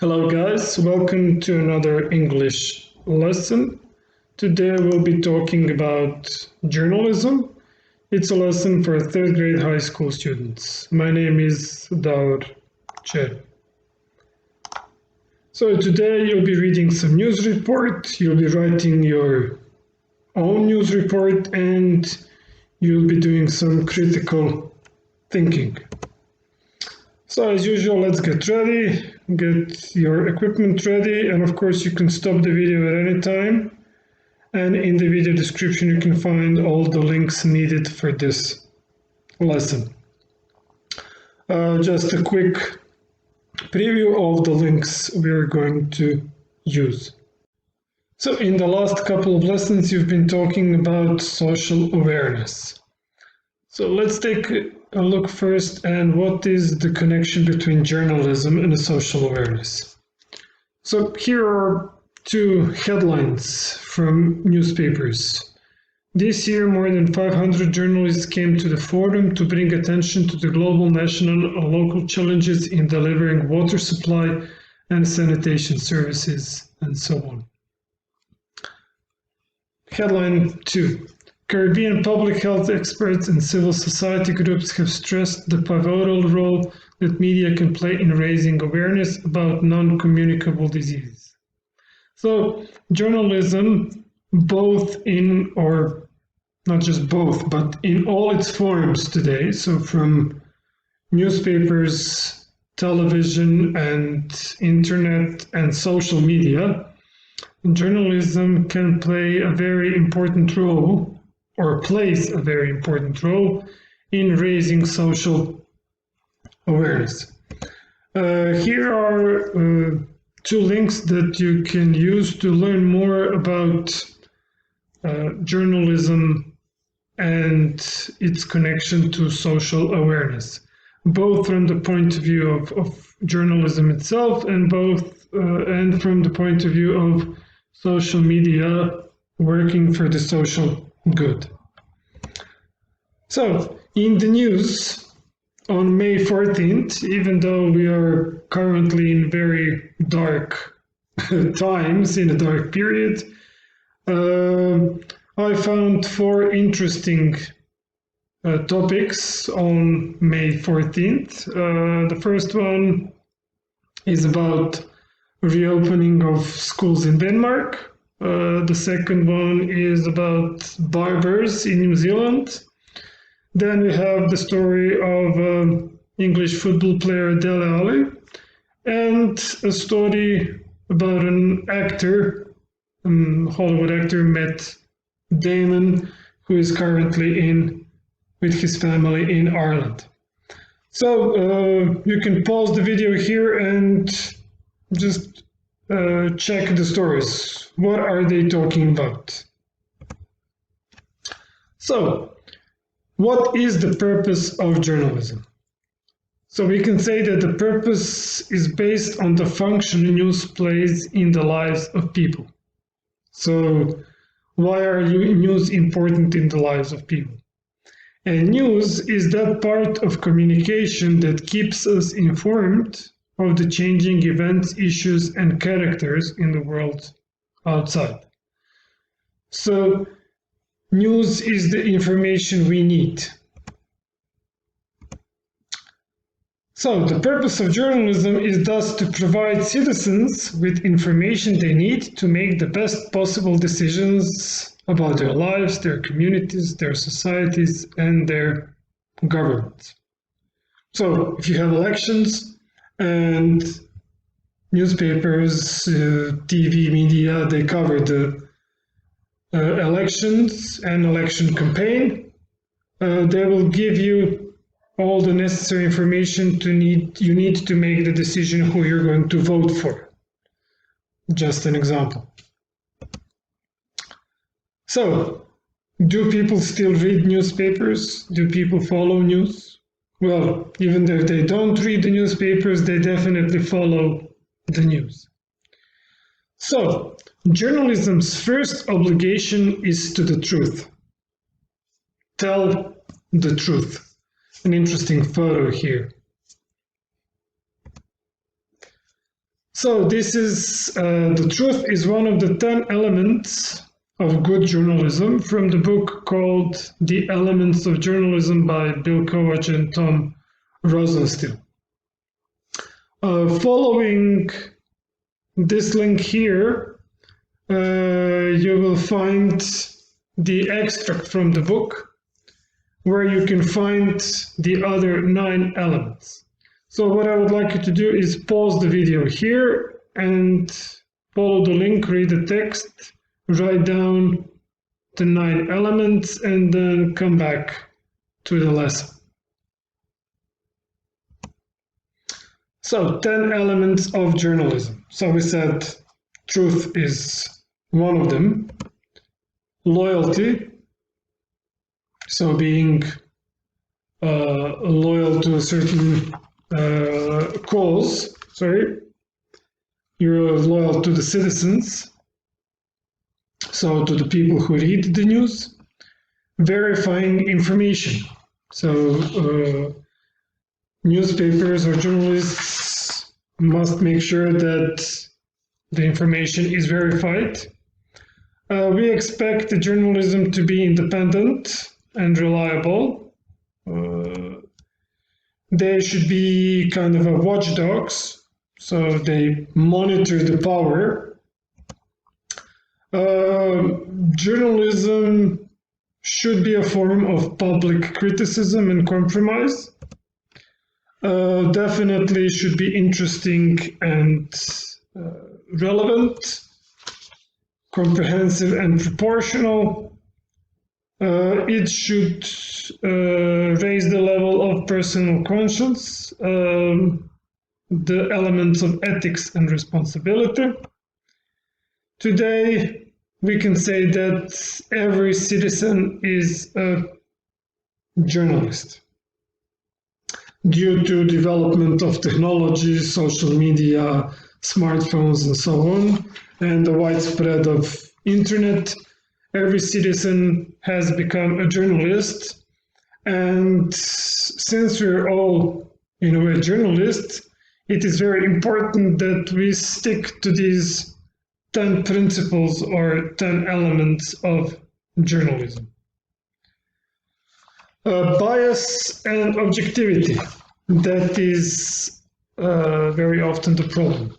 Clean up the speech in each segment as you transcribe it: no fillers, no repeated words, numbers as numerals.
Hello guys, welcome to another English lesson. Today we'll be talking about journalism. It's a lesson for third grade high school students. My name is Davor. Černi. So today you'll be reading some news report, you'll be writing your own news report, and you'll be doing some critical thinking. So as usual, let's get ready, get your equipment ready, and of course you can stop the video at any time. And in the video description you can find all the links needed for this lesson. Just a quick preview of the links we're going to use. So in the last couple of lessons you've been talking about social awareness. So let's take a look first at what is the connection between journalism and social awareness. So here are two headlines from newspapers. This year, more than 500 journalists came to the forum to bring attention to the global, national, and local challenges in delivering water supply and sanitation services, and so on. Headline 2. Caribbean public health experts and civil society groups have stressed the pivotal role that media can play in raising awareness about non-communicable diseases. So journalism, both in, or not just both, but in all its forms today, so from newspapers, television, and internet and social media, journalism can play a very important role, or plays a very important role in raising social awareness. Here are two links that you can use to learn more about journalism and its connection to social awareness, both from the point of view of journalism itself and and from the point of view of social media working for the social good. So, in the news on May 14th, even though we are currently in very dark times, in a dark period, I found four interesting topics on May 14th. The first one is about reopening of schools in Denmark. The second one is about barbers in New Zealand. Then we have the story of English football player Dele Alli, and a story about an actor, Hollywood actor Matt Damon, who is currently with his family in Ireland. So you can pause the video here and just check the stories. What are they talking about? So, what is the purpose of journalism? So we can say that the purpose is based on the function news plays in the lives of people. So why are news important in the lives of people? And news is that part of communication that keeps us informed of the changing events, issues, and characters in the world outside. So, news is the information we need. So, the purpose of journalism is thus to provide citizens with information they need to make the best possible decisions about their lives, their communities, their societies, and their governments. So, if you have elections, and newspapers, TV, media, they cover the elections and election campaign. They will give you all the necessary information you need to make the decision who you're going to vote for. Just an example. So, do people still read newspapers? Do people follow news? Well, even though they don't read the newspapers, they definitely follow the news. So, journalism's first obligation is to the truth. Tell the truth. An interesting photo here. So this is the truth is one of the 10 elements of good journalism from the book called The Elements of Journalism by Bill Kovac and Tom Rosenstiel. Following this link here, you will find the extract from the book where you can find the other 9 elements. So what I would like you to do is pause the video here and follow the link, read the text, write down the 9 elements, and then come back to the lesson. So 10 elements of journalism. So we said truth is one of them. Loyalty, so being loyal to a certain cause, you're loyal to the citizens, so to the people who read the news. Verifying information, so newspapers or journalists must make sure that the information is verified. We expect the journalism to be independent and reliable. They should be kind of a watchdogs, so they monitor the power. Journalism should be a form of public criticism and compromise. Definitely should be interesting and relevant, comprehensive and proportional. It should raise the level of personal conscience, the elements of ethics and responsibility. Today, we can say that every citizen is a journalist. Due to development of technology, social media, smartphones, and so on, and the widespread of internet, every citizen has become a journalist. And since we're all, in a way, journalists, it is very important that we stick to these 10 principles or 10 elements of journalism. Bias and objectivity, that is very often the problem.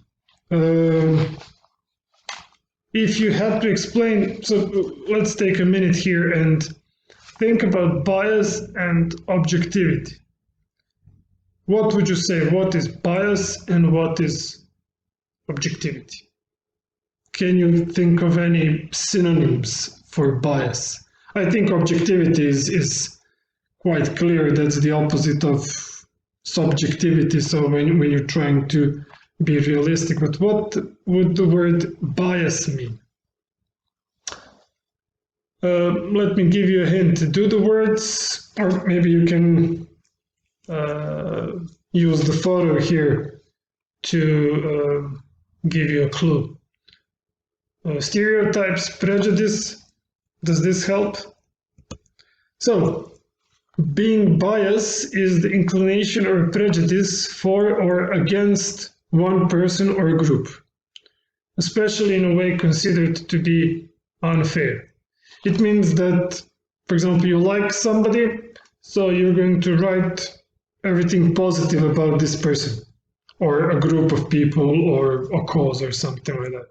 If you had to explain, so let's take a minute here and think about bias and objectivity. What would you say? What is bias and what is objectivity? Can you think of any synonyms for bias? I think objectivity is quite clear. That's the opposite of subjectivity. So when you're trying to be realistic, but what would the word bias mean? Let me give you a hint. Do the words, or maybe you can use the photo here to give you a clue. Stereotypes, prejudice, does this help? So, being biased is the inclination or prejudice for or against one person or group, especially in a way considered to be unfair. It means that, for example, you like somebody, so you're going to write everything positive about this person, or a group of people, or a cause, or something like that.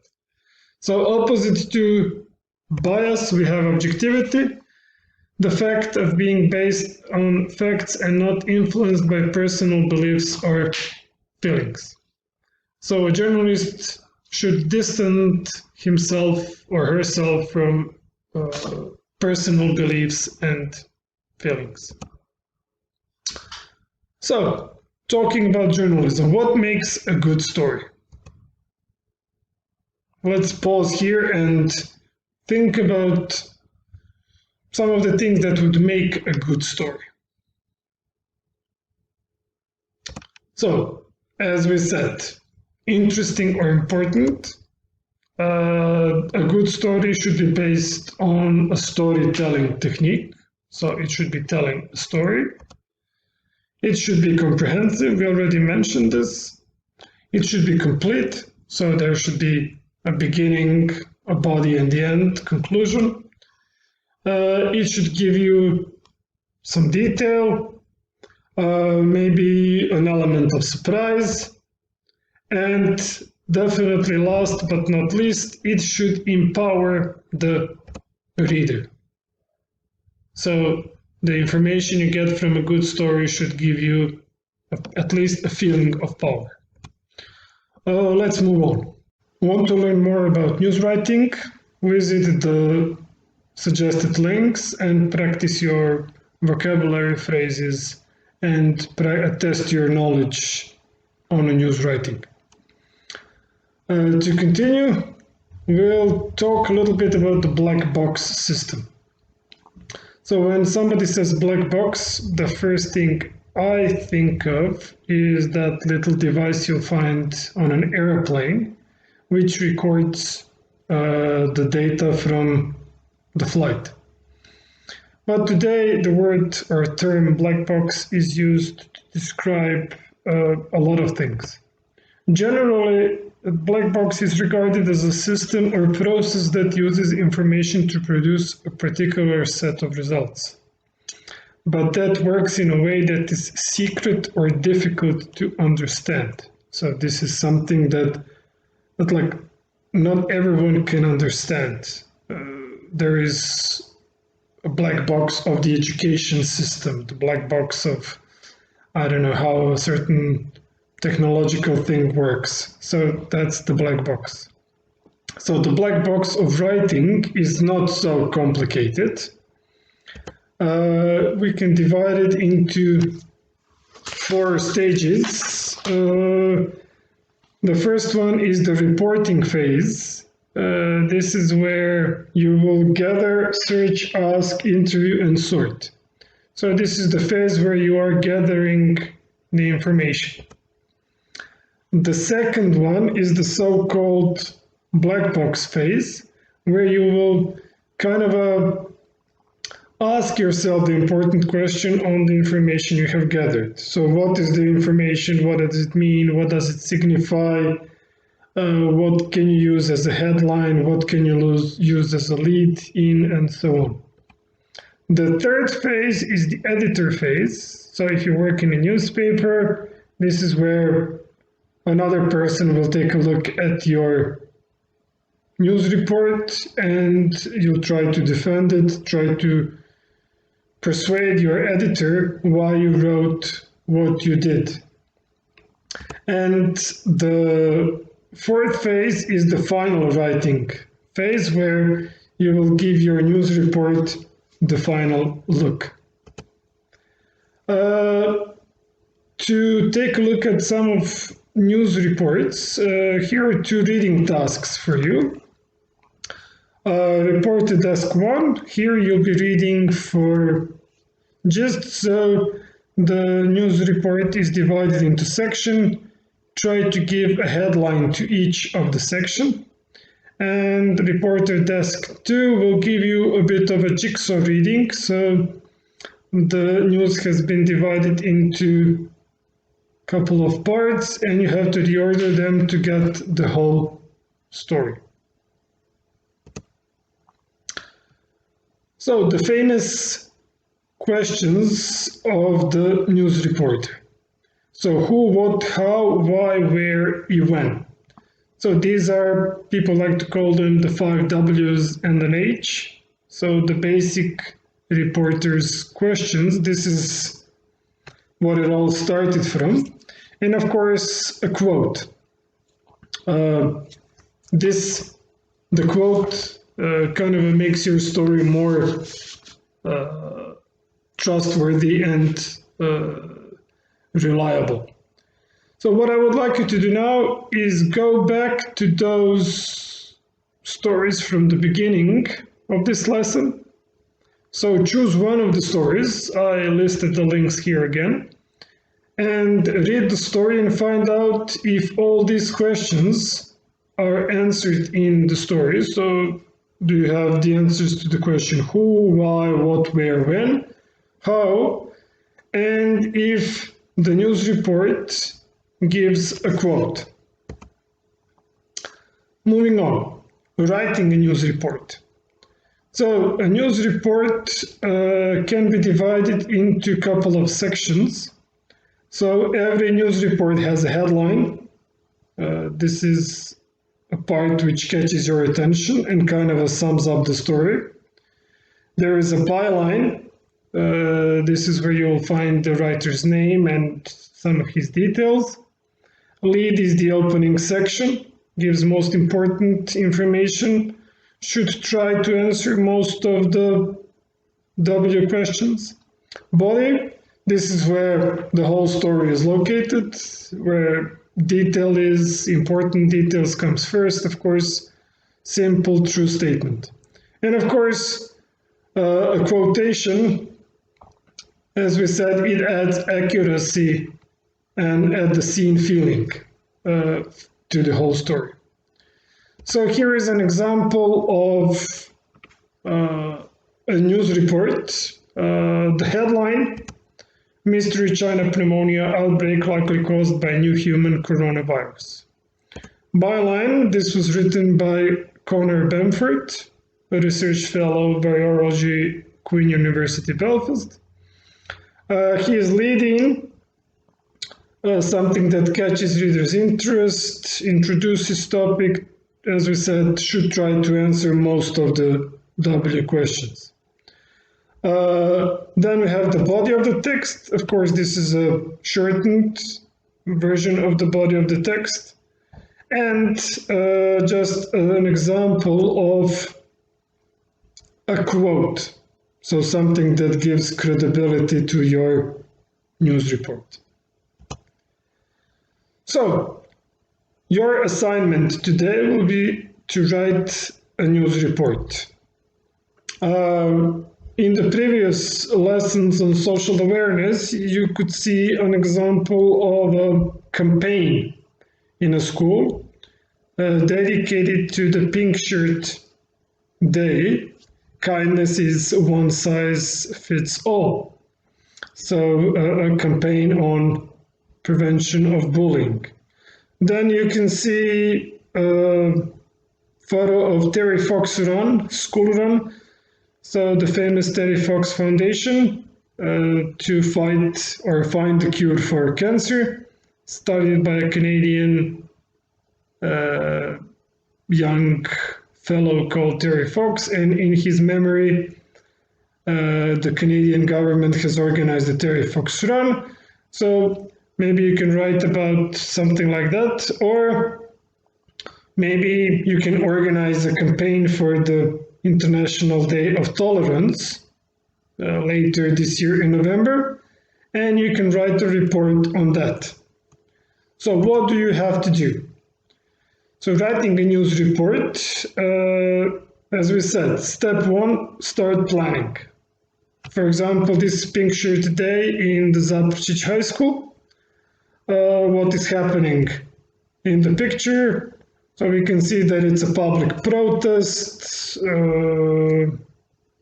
So opposite to bias, we have objectivity, the fact of being based on facts and not influenced by personal beliefs or feelings. So a journalist should distance himself or herself from personal beliefs and feelings. So, talking about journalism, what makes a good story? Let's pause here and think about some of the things that would make a good story. So, as we said, interesting or important. A good story should be based on a storytelling technique. So it should be telling a story. It should be comprehensive. We already mentioned this. It should be complete. So there should be a beginning, a body, and the end, conclusion. It should give you some detail, maybe an element of surprise, and definitely last but not least, it should empower the reader. So the information you get from a good story should give you at least a feeling of power. Let's move on. Want to learn more about news writing? Visit the suggested links and practice your vocabulary phrases and test your knowledge on news writing. To continue, we'll talk a little bit about the black box system. So when somebody says black box, the first thing I think of is that little device you'll find on an airplane, which records the data from the flight. But today the word or term black box is used to describe a lot of things. Generally, a black box is regarded as a system or process that uses information to produce a particular set of results. But that works in a way that is secret or difficult to understand. So this is something that like not everyone can understand. There is a black box of the education system, the black box of, I don't know, how a certain technological thing works. So that's the black box. So the black box of writing is not so complicated. We can divide it into 4 stages. The first one is the reporting phase. This is where you will gather, search, ask, interview, and sort. So this is the phase where you are gathering the information. The second one is the so-called black box phase, where you will kind of ask yourself the important question on the information you have gathered. So what is the information? What does it mean? What does it signify? What can you use as a headline? What can you use as a lead in, and so on. The third phase is the editor phase. So if you work in a newspaper, this is where another person will take a look at your news report and you'll try to defend it, try to persuade your editor why you wrote what you did. And the fourth phase is the final writing phase, where you will give your news report the final look. To take a look at some of news reports, here are 2 reading tasks for you. Reported task 1, here you'll be reading for just so the news report is divided into sections. Try to give a headline to each of the section. And reporter task 2 will give you a bit of a jigsaw reading. So the news has been divided into a couple of parts and you have to reorder them to get the whole story. So the famous questions of the news reporter. So who, what, how, why, where, when. So these are, people like to call them the 5 W's and an H. So the basic reporter's questions, this is what it all started from. And of course, a quote. The quote kind of makes your story more trustworthy and reliable. So what I would like you to do now is go back to those stories from the beginning of this lesson. So choose one of the stories. I listed the links here again. And read the story and find out if all these questions are answered in the story. So do you have the answers to the question who, why, what, where, when, how, and if the news report gives a quote. Moving on, writing a news report. So a news report can be divided into a couple of sections. So every news report has a headline. This is a part which catches your attention and kind of sums up the story. There is a byline. This is where you'll find the writer's name and some of his details. Lead is the opening section, gives most important information, should try to answer most of the W questions. Body, this is where the whole story is located, where detail is, important details comes first, of course, simple, true statement. And of course, a quotation, as we said, it adds accuracy and add the scene feeling to the whole story. So here is an example of a news report. The headline, Mystery China pneumonia outbreak likely caused by new human coronavirus. Byline, this was written by Conor Bamford, a research fellow, virology, Queen University Belfast. He is leading something that catches readers' interest, introduces topic, as we said, should try to answer most of the W questions. Then we have the body of the text. Of course, this is a shortened version of the body of the text. And just an example of a quote. So something that gives credibility to your news report. So, your assignment today will be to write a news report. In the previous lessons on social awareness, you could see an example of a campaign in a school dedicated to the Pink Shirt Day. Kindness is one size fits all. So a campaign on prevention of bullying. Then you can see a photo of Terry Fox run, school run. So the famous Terry Fox Foundation to fight or find the cure for cancer, started by a Canadian young fellow called Terry Fox, and in his memory, the Canadian government has organized the Terry Fox Run. So maybe you can write about something like that, or maybe you can organize a campaign for the International Day of Tolerance later this year in November, and you can write a report on that. So what do you have to do? So writing a news report, as we said, step one, start planning. For example, this Pink Shirt Day in the Zaprčić High School. What is happening in the picture? So we can see that it's a public protest.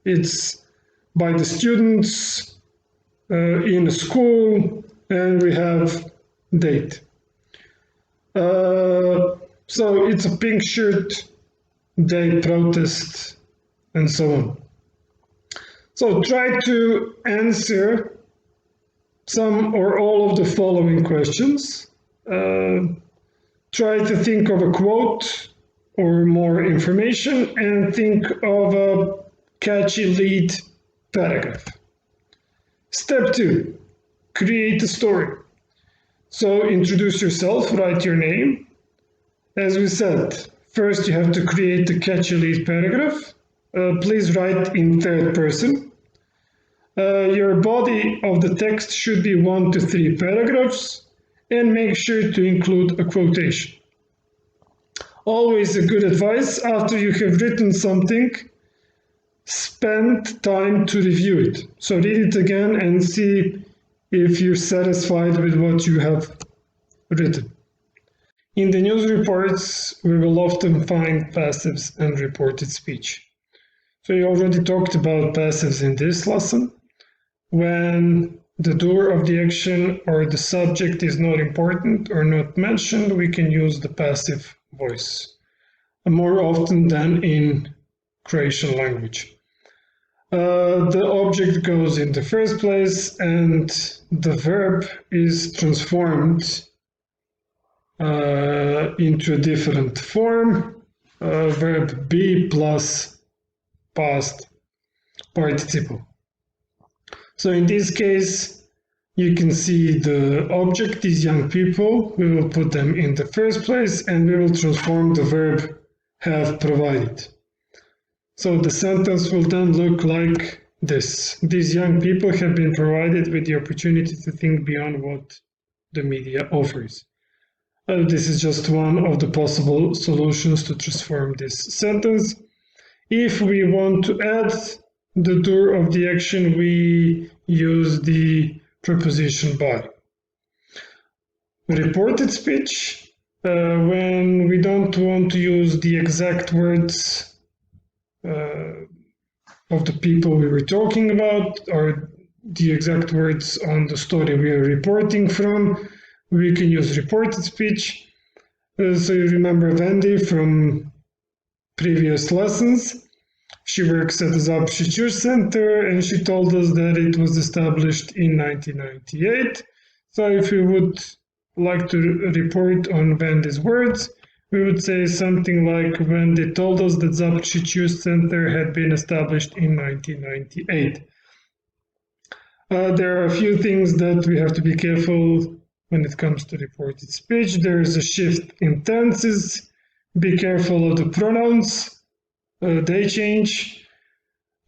It's by the students in a school, and we have date. So it's a Pink Shirt Day protest and so on. So try to answer some or all of the following questions. Try to think of a quote or more information and think of a catchy lead paragraph. Step two, create a story. So introduce yourself, write your name. As we said, first you have to create a catchy lead paragraph. Please write in third person. Your body of the text should be 1 to 3 paragraphs, and make sure to include a quotation. Always a good advice, after you have written something, spend time to review it. So read it again and see if you're satisfied with what you have written. In the news reports, we will often find passives and reported speech. So you already talked about passives in this lesson. When the doer of the action or the subject is not important or not mentioned, we can use the passive voice. more often than in Croatian language. The object goes in the first place and the verb is transformed into a different form, verb be plus past participle. So in this case, you can see the object, these young people, we will put them in the first place and we will transform the verb have provided. So the sentence will then look like this. These young people have been provided with the opportunity to think beyond what the media offers. This is just one of the possible solutions to transform this sentence. If we want to add the dur of the action, we use the preposition by. Reported speech, when we don't want to use the exact words of the people we were talking about or the exact words on the story we are reporting from, we can use reported speech. So you remember Wendy from previous lessons. She works at the Zaopšte Center and she told us that it was established in 1998. So if we would like to report on Wendy's words, we would say something like, Wendy told us that Zaopšte Center had been established in 1998. There are a few things that we have to be careful when it comes to reported speech. There is a shift in tenses. Be careful of the pronouns. They change.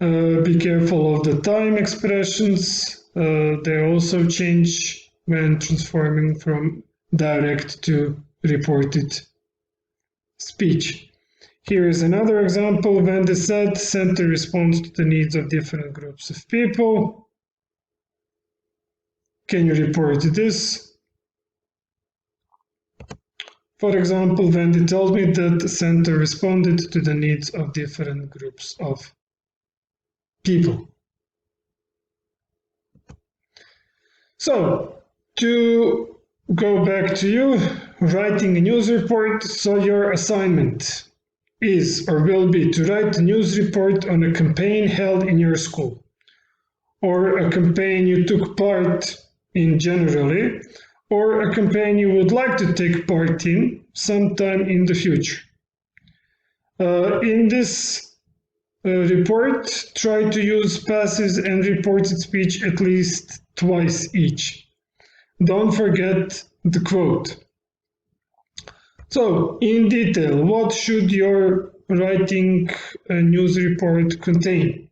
Be careful of the time expressions. They also change when transforming from direct to reported speech. Here is another example. Wendy said, center responds to the needs of different groups of people. Can you report this? For example, Wendy told me that the center responded to the needs of different groups of people. So, to go back to you, writing a news report. So your assignment is or will be to write a news report on a campaign held in your school, or a campaign you took part in generally, or a campaign you would like to take part in sometime in the future. In this report, try to use passives and reported speech at least twice each. Don't forget the quote. So, in detail, what should your writing news report contain?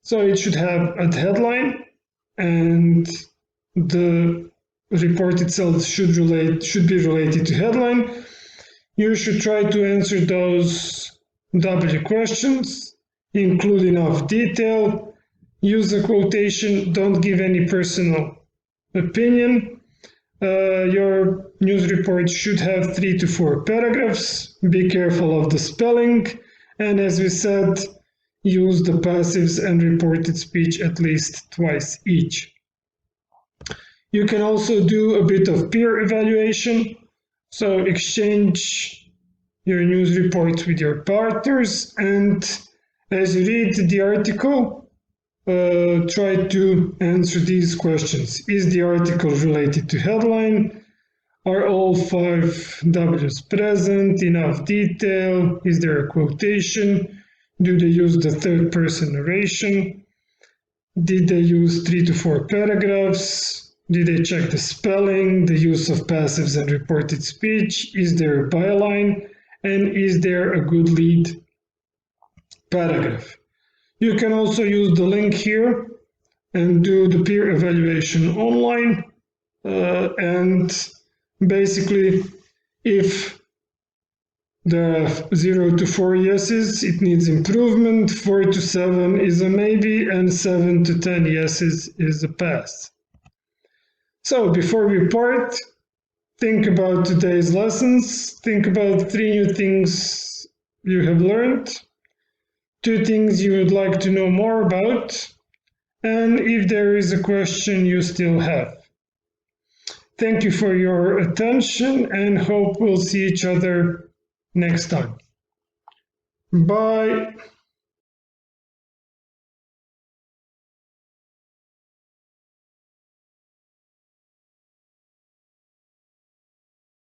So it should have a headline, and the report itself should be related to headline. You should try to answer those W questions, include enough detail, use a quotation, don't give any personal opinion. Your news report should have 3 to 4 paragraphs. Be careful of the spelling, and as we said, use the passives and reported speech at least twice each. You can also do a bit of peer evaluation, so exchange your news reports with your partners, and as you read the article, try to answer these questions. Is the article related to headline? Are all 5 W's present? Enough detail? Is there a quotation? Do they use the third person narration? Did they use 3 to 4 paragraphs? Did they check the spelling, the use of passives and reported speech? Is there a byline? And is there a good lead paragraph? You can also use the link here and do the peer evaluation online. And basically, if there are 0 to 4 yeses, it needs improvement, 4 to 7 is a maybe, and 7 to 10 yeses is a pass. So before we part, think about today's lessons. Think about 3 new things you have learned, 2 things you would like to know more about, and if there is a question you still have. Thank you for your attention and hope we'll see each other next time. Bye.